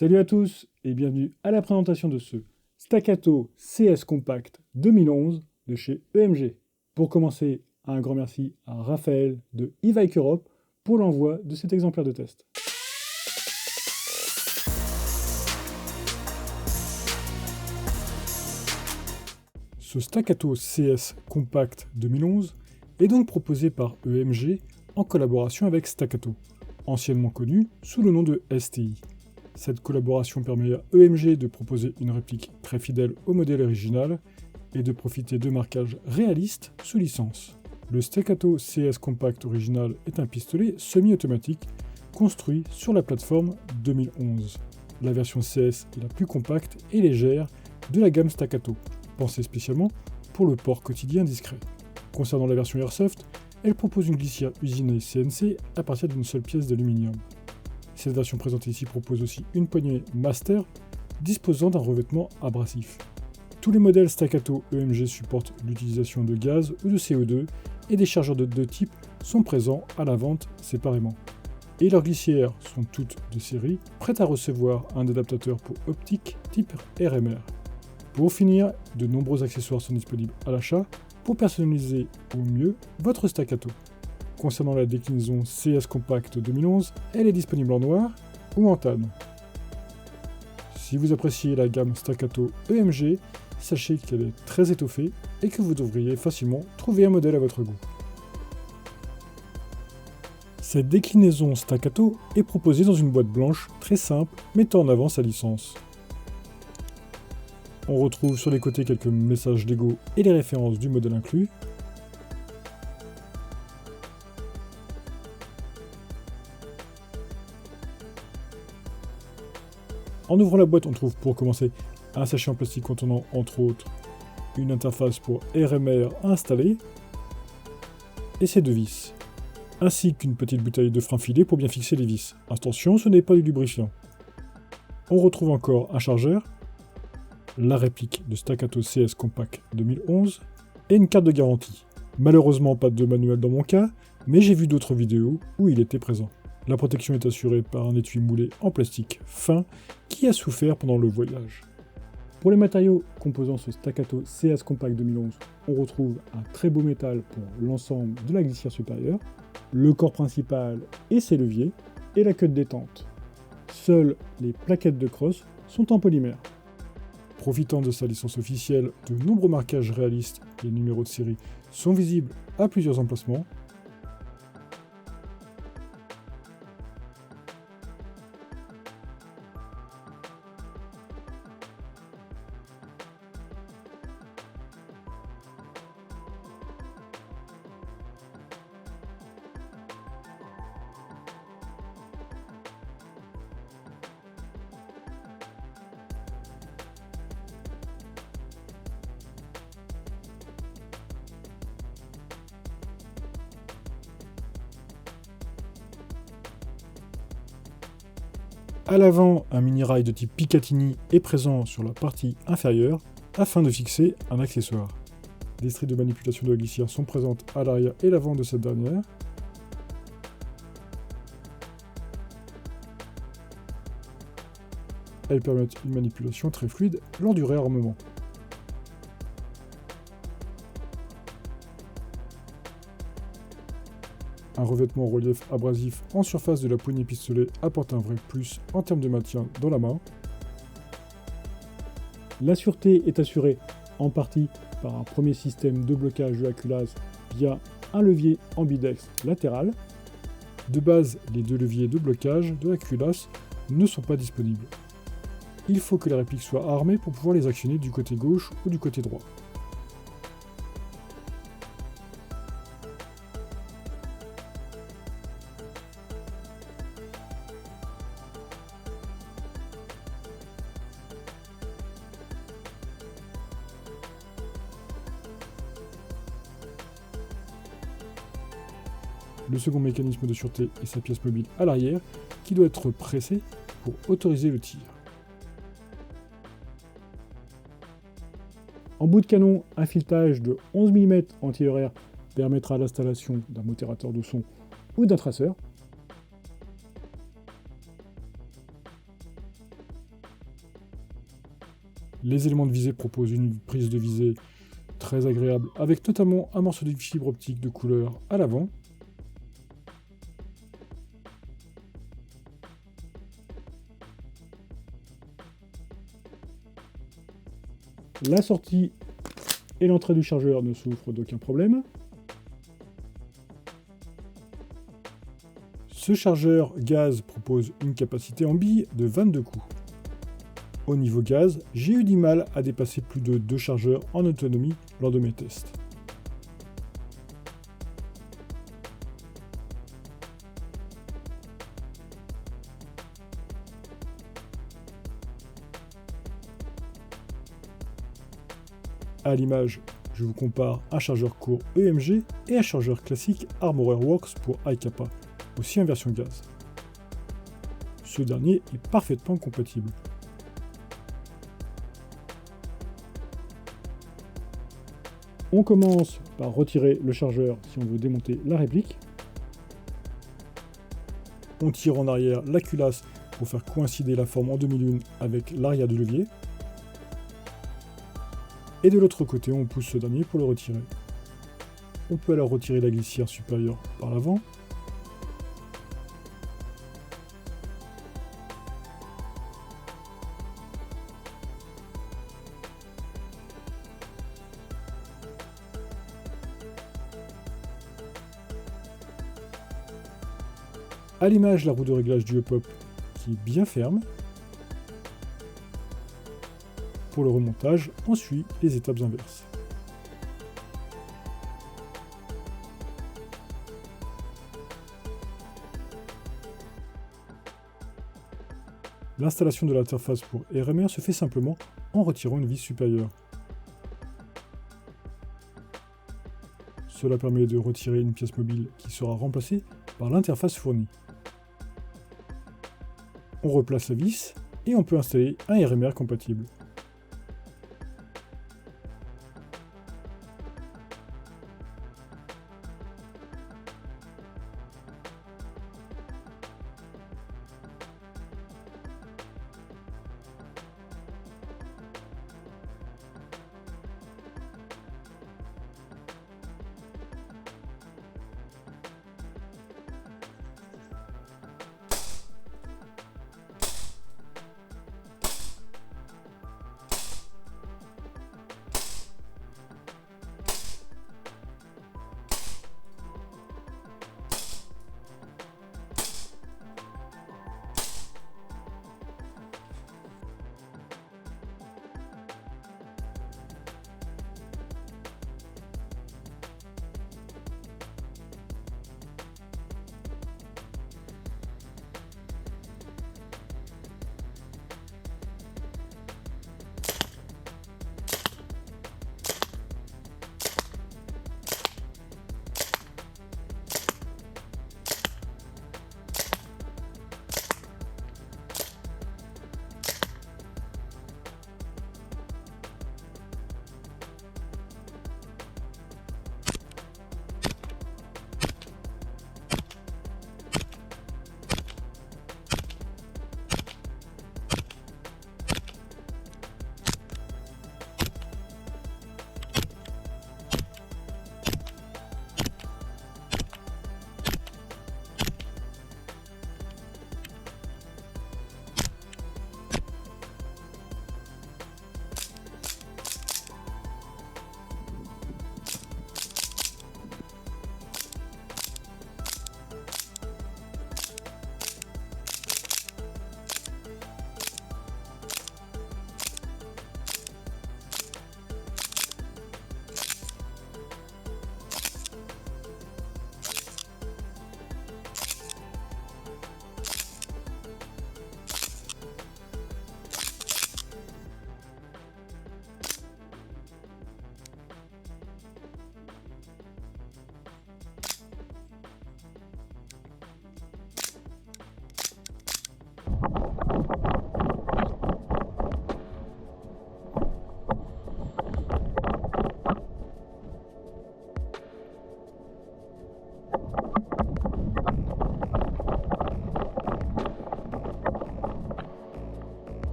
Salut à tous et bienvenue à la présentation de ce Staccato CS Compact 2011 de chez EMG. Pour commencer, un grand merci à Raphaël de e-Bike Europe pour l'envoi de cet exemplaire de test. Ce Staccato CS Compact 2011 est donc proposé par EMG en collaboration avec Staccato, anciennement connu sous le nom de STI. Cette collaboration permet à EMG de proposer une réplique très fidèle au modèle original et de profiter de marquages réalistes sous licence. Le Staccato CS Compact original est un pistolet semi-automatique construit sur la plateforme 2011. La version CS est la plus compacte et légère de la gamme Staccato, pensée spécialement pour le port quotidien discret. Concernant la version Airsoft, elle propose une glissière usinée CNC à partir d'une seule pièce d'aluminium. Cette version présentée ici propose aussi une poignée Master disposant d'un revêtement abrasif. Tous les modèles Staccato EMG supportent l'utilisation de gaz ou de CO2 et des chargeurs de deux types sont présents à la vente séparément. Et leurs glissières sont toutes de série, prêtes à recevoir un adaptateur pour optique type RMR. Pour finir, de nombreux accessoires sont disponibles à l'achat pour personnaliser au mieux votre Staccato. Concernant la déclinaison CS Compact 2011, elle est disponible en noir ou en tan. Si vous appréciez la gamme Staccato EMG, sachez qu'elle est très étoffée et que vous devriez facilement trouver un modèle à votre goût. Cette déclinaison Staccato est proposée dans une boîte blanche très simple mettant en avant sa licence. On retrouve sur les côtés quelques messages Lego et les références du modèle inclus. En ouvrant la boîte, on trouve pour commencer un sachet en plastique contenant entre autres une interface pour RMR installée et ses deux vis, ainsi qu'une petite bouteille de frein filé pour bien fixer les vis. Attention, ce n'est pas du lubrifiant. On retrouve encore un chargeur, la réplique de Staccato CS Compact 2011 et une carte de garantie. Malheureusement pas de manuel dans mon cas, mais j'ai vu d'autres vidéos où il était présent. La protection est assurée par un étui moulé en plastique fin qui a souffert pendant le voyage. Pour les matériaux composant ce Staccato CS Compact 2011, on retrouve un très beau métal pour l'ensemble de la glissière supérieure, le corps principal et ses leviers, et la queue de détente. Seules les plaquettes de crosse sont en polymère. Profitant de sa licence officielle, de nombreux marquages réalistes et numéros de série sont visibles à plusieurs emplacements. À l'avant, un mini-rail de type Picatinny est présent sur la partie inférieure afin de fixer un accessoire. Des stries de manipulation de la glissière sont présentes à l'arrière et l'avant de cette dernière. Elles permettent une manipulation très fluide lors du réarmement. Un revêtement en relief abrasif en surface de la poignée pistolet apporte un vrai plus en termes de maintien dans la main. La sûreté est assurée en partie par un premier système de blocage de la culasse via un levier ambidextre latéral. De base, les deux leviers de blocage de la culasse ne sont pas disponibles. Il faut que la réplique soit armée pour pouvoir les actionner du côté gauche ou du côté droit. Le second mécanisme de sûreté est sa pièce mobile à l'arrière qui doit être pressée pour autoriser le tir. En bout de canon, un filetage de 11 mm anti-horaire permettra l'installation d'un modérateur de son ou d'un traceur. Les éléments de visée proposent une prise de visée très agréable, avec notamment un morceau de fibre optique de couleur à l'avant. La sortie et l'entrée du chargeur ne souffrent d'aucun problème. Ce chargeur gaz propose une capacité en billes de 22 coups. Au niveau gaz, j'ai eu du mal à dépasser plus de 2 chargeurs en autonomie lors de mes tests. À l'image, je vous compare un chargeur court EMG et un chargeur classique Armourer Works pour iCapa, aussi en version gaz. Ce dernier est parfaitement compatible. On commence par retirer le chargeur si on veut démonter la réplique. On tire en arrière la culasse pour faire coïncider la forme en demi-lune avec l'arrière du levier. Et de l'autre côté, on pousse ce dernier pour le retirer. On peut alors retirer la glissière supérieure par l'avant. À l'image, la roue de réglage du hop-hop qui est bien ferme. Pour le remontage, on suit les étapes inverses. L'installation de l'interface pour RMR se fait simplement en retirant une vis supérieure. Cela permet de retirer une pièce mobile qui sera remplacée par l'interface fournie. On replace la vis et on peut installer un RMR compatible.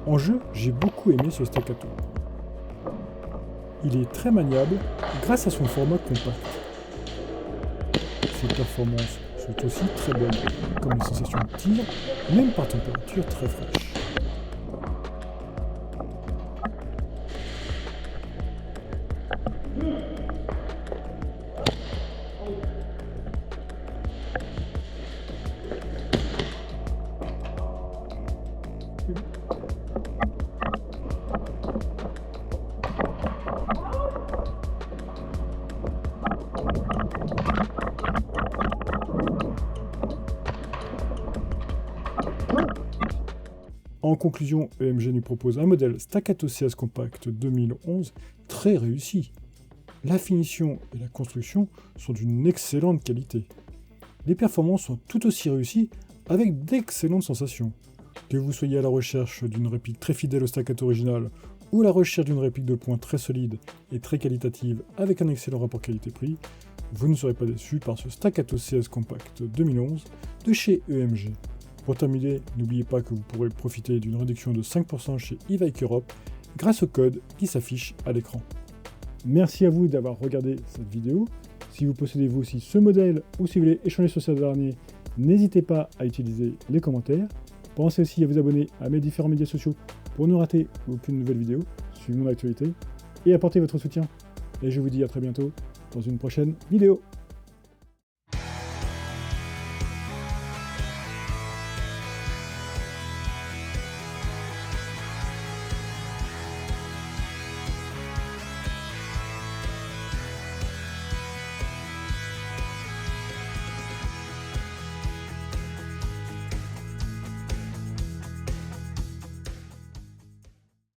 En jeu, j'ai beaucoup aimé ce Staccato. Il est très maniable grâce à son format compact. Ses performances sont aussi très bonnes, comme les sensations de tir, même par température très fraîche. En conclusion, EMG nous propose un modèle Staccato CS Compact 2011 très réussi. La finition et la construction sont d'une excellente qualité. Les performances sont tout aussi réussies avec d'excellentes sensations. Que vous soyez à la recherche d'une réplique très fidèle au Staccato original ou à la recherche d'une réplique de pointe très solide et très qualitative avec un excellent rapport qualité-prix, vous ne serez pas déçus par ce Staccato CS Compact 2011 de chez EMG. Pour terminer, n'oubliez pas que vous pourrez profiter d'une réduction de 5% chez e-Bike Europe grâce au code qui s'affiche à l'écran. Merci à vous d'avoir regardé cette vidéo. Si vous possédez vous aussi ce modèle ou si vous voulez échanger sur ce dernier, n'hésitez pas à utiliser les commentaires. Pensez aussi à vous abonner à mes différents médias sociaux pour ne rater aucune nouvelle vidéo, suivez mon actualité et apportez votre soutien. Et je vous dis à très bientôt dans une prochaine vidéo.